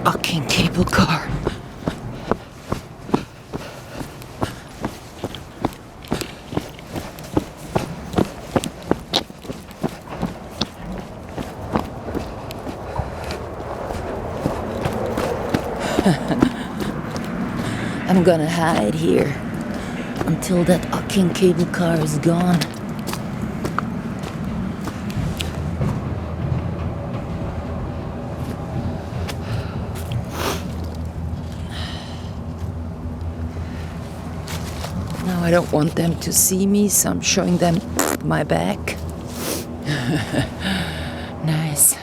fucking cable car. I'm gonna hide here until that fucking cable car is gone. Now I don't want them to see me, so I'm showing them my back. Nice.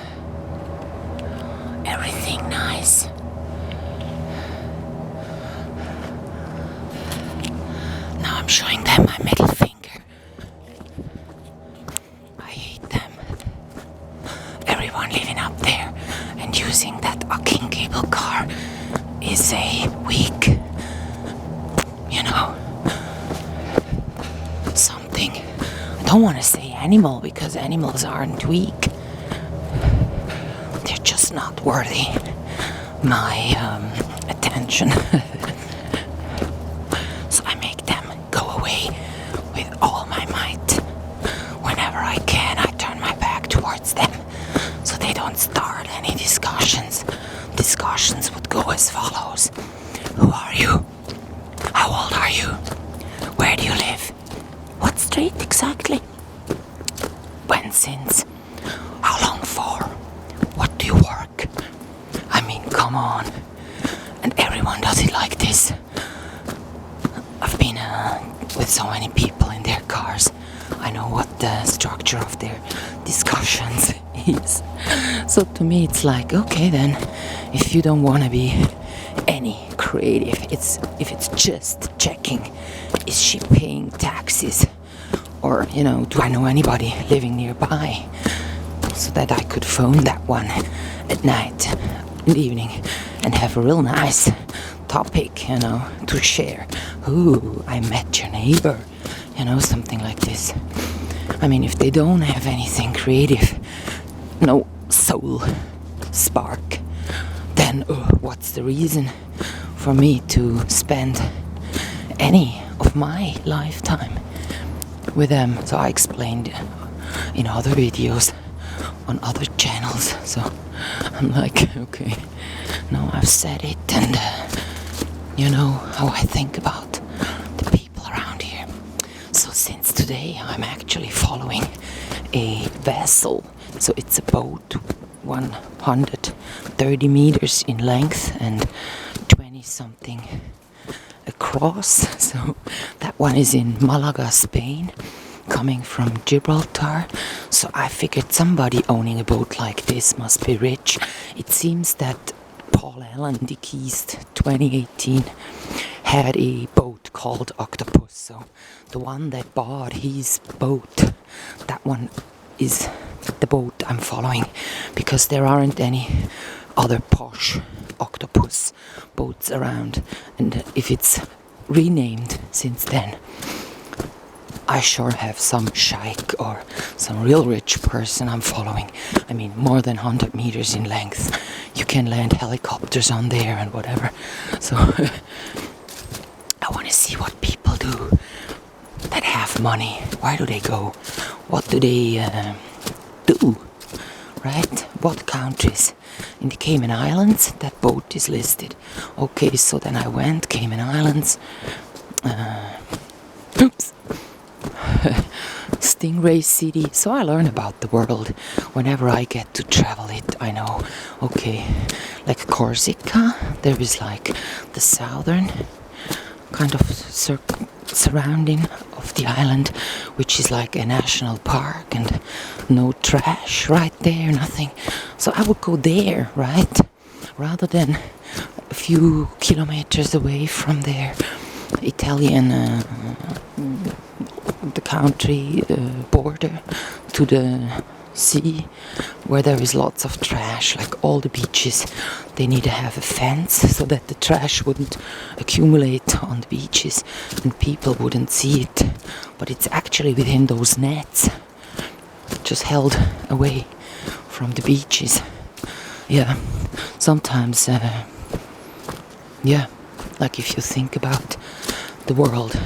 Everything nice. Now I'm showing them my middle finger. I hate them. Everyone living up there and using that fucking cable car is a weak, something. I don't want to say animal because animals aren't weak. They're just not worthy my attention. So I make them go away with all my might. Whenever I can, I turn my back towards them so they don't start any discussions. Discussions would go as follows. Who are you? How old are you? Where do you live? What street exactly? When since? How long for? What do you work? I mean, come on. And everyone does it like this. I've been with so many people in their cars. I know what the structure of their discussions is. So to me it's like, okay then, if you don't want to be any creative, if it's just checking, is she paying taxes? Or, do I know anybody living nearby? So that I could phone that one at night, in the evening, and have a real nice topic, to share. Ooh, I met your neighbor, something like this. I mean, if they don't have anything creative, no soul spark, then what's the reason for me to spend any of my lifetime with them? So I explained in other videos on other channels. So I'm like, okay, now I've said it, and you know how I think about the people around here. So since today I'm actually following a vessel. So it's a boat 130 meters in length and 20 something across. So that one is in Malaga, Spain, coming from Gibraltar. So I figured somebody owning a boat like this must be rich. It seems that Paul Allen, deceased 2018, had a boat called Octopus. So the one that bought his boat, that one is the boat I'm following, because there aren't any other posh octopus boats around, and if it's renamed since then, I sure have some sheikh or some real rich person I'm following. I mean, more than 100 meters in length. You can land helicopters on there and whatever. So I want to see what people do that have money. Where do they go? What do they do? Right? What countries? In the Cayman Islands, that boat is listed. Okay, so then I went Cayman Islands. Oops. Stingray City. So I learn about the world whenever I get to travel it. I know, okay, like Corsica, there is like the southern kind of surrounding of the island, which is like a national park and no trash right there, nothing. So I would go there, right, rather than a few kilometers away from their Italian the country border to the sea, where there is lots of trash. Like all the beaches, they need to have a fence so that the trash wouldn't accumulate on the beaches and people wouldn't see it, but it's actually within those nets, just held away from the beaches. Yeah, sometimes, yeah, like if you think about the world,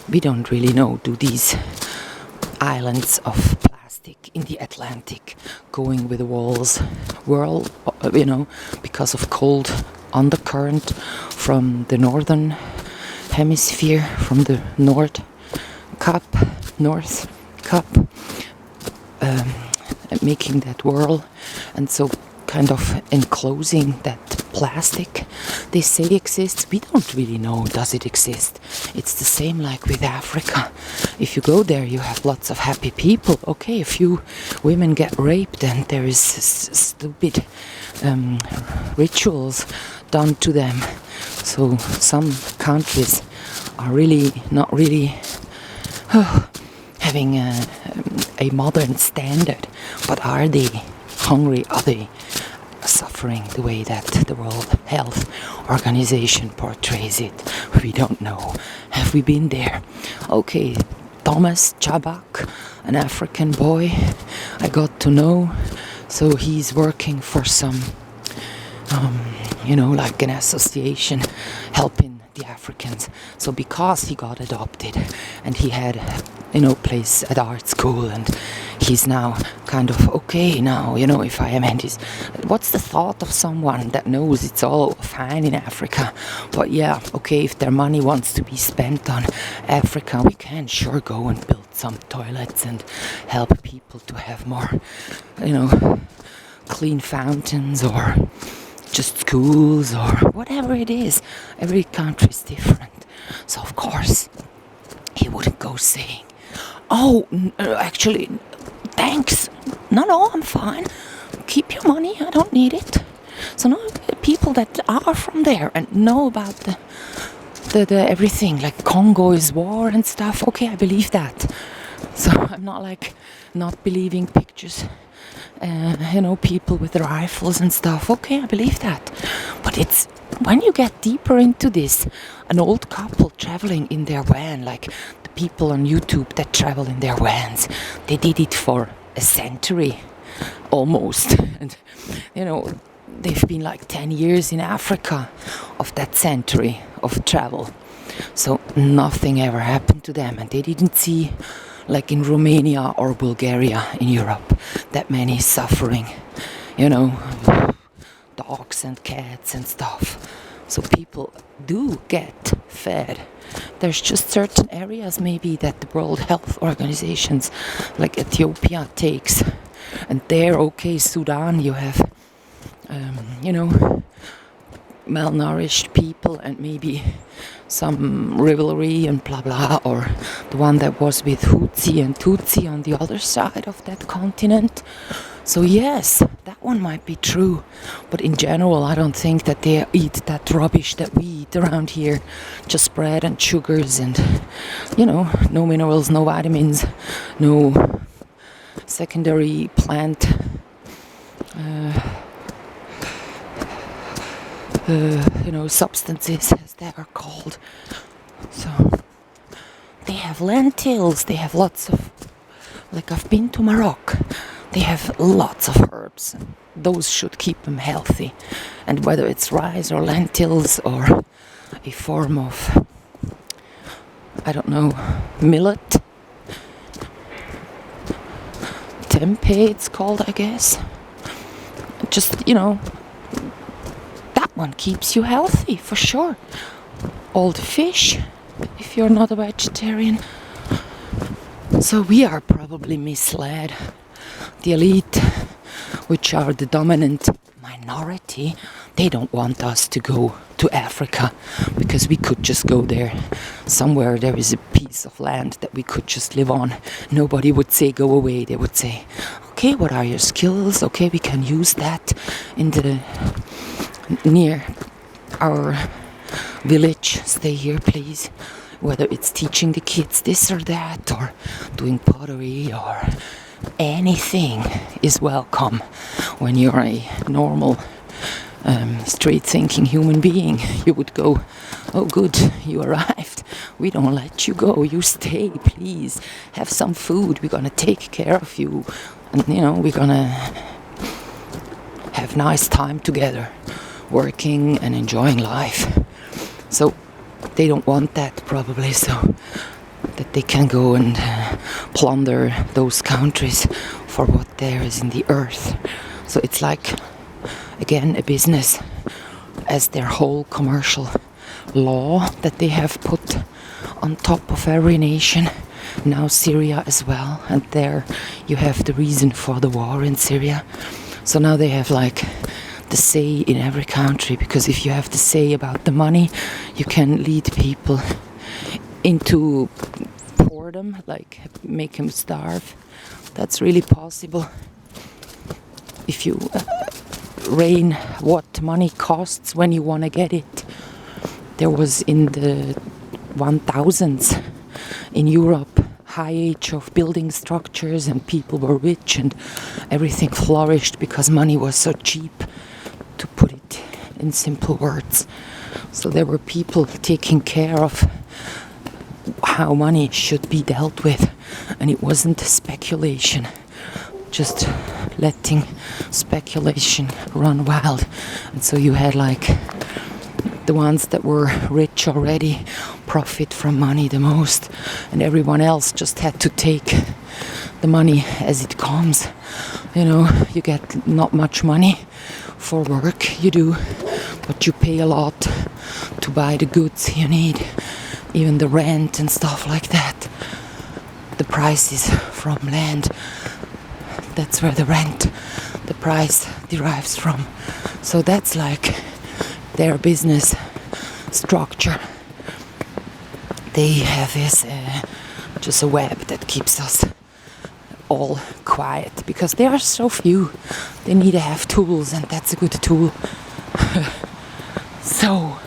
we don't really know, do these islands of plastic in the Atlantic going with the walls whirl, because of cold undercurrent from the northern hemisphere, from the North Cup, making that whirl, and so kind of enclosing that plastic they say exists. We don't really know, does it exist? It's the same like with Africa. If you go there, you have lots of happy people. Okay, a few women get raped and there is stupid rituals done to them. So some countries are really not really having a modern standard. But are they hungry? Are they suffering the way that the World Health Organization portrays it? We don't know. Have we been there? Okay, Thomas Chabak, an African boy I got to know. So he's working for some, like an association helping the Africans. So because he got adopted and he had, place at art school, and he's now kind of okay now, if I am Andy's. What's the thought of someone that knows it's all fine in Africa? But yeah, okay, if their money wants to be spent on Africa, we can sure go and build some toilets and help people to have more, clean fountains, or just schools, or whatever it is. Every country is different. So of course he wouldn't go saying, oh, actually, thanks, no, I'm fine, keep your money, I don't need it. So no, people that are from there and know about the everything, like Congo is war and stuff, okay, I believe that. So I'm not like not believing pictures, people with rifles and stuff, okay, I believe that. But it's when you get deeper into this, an old couple traveling in their van, like the people on YouTube that travel in their vans, they did it for a century almost. And they've been like 10 years in Africa of that century of travel. So nothing ever happened to them, and they didn't see, like in Romania or Bulgaria in Europe, that many suffering, dogs and cats and stuff. So people do get fed. There's just certain areas maybe that the World Health Organizations, like Ethiopia, takes. And there, okay, Sudan, you have, malnourished people and maybe some rivalry and blah blah, or the one that was with Hutsi and Tutsi on the other side of that continent. So yes, that one might be true, but in general I don't think that they eat that rubbish that we eat around here, just bread and sugars and no minerals, no vitamins, no secondary plant substances, as they are called. So they have lentils, they have lots of, like I've been to Morocco, they have lots of herbs. Those should keep them healthy. And whether it's rice or lentils or a form of, I don't know, millet, tempeh it's called, I guess. Just, that one keeps you healthy for sure. All the fish, if you're not a vegetarian. So we are probably misled. The elite, which are the dominant minority, they don't want us to go to Africa, because we could just go there. Somewhere there is a piece of land that we could just live on. Nobody would say go away. They would say, okay, what are your skills? Okay, we can use that in the near our village. Stay here, please. Whether it's teaching the kids this or that, or doing pottery, or anything is welcome when you're a normal straight-thinking human being. You would go, oh good, you arrived, we don't let you go, you stay, please, have some food, we're gonna take care of you, and we're gonna have nice time together, working and enjoying life. So they don't want that probably, so that they can go and plunder those countries for what there is in the earth. So it's like, again, a business, as their whole commercial law that they have put on top of every nation. Now Syria as well, and there you have the reason for the war in Syria. So now they have like the say in every country, because if you have the say about the money, you can lead people into boredom, like make them starve. That's really possible. If you rein what money costs when you want to get it. There was in the 1000s in Europe high age of building structures, and people were rich and everything flourished because money was so cheap, to put it in simple words. So there were people taking care of how money should be dealt with, and it wasn't speculation, just letting speculation run wild. And so you had like the ones that were rich already profit from money the most, and everyone else just had to take the money as it comes. You know, you get not much money for work you do, but you pay a lot to buy the goods you need, even the rent and stuff like that. The prices from land, that's where the rent, the price derives from. So that's like their business structure. They have this just a web that keeps us all quiet, because there are so few. They need to have tools, and that's a good tool. So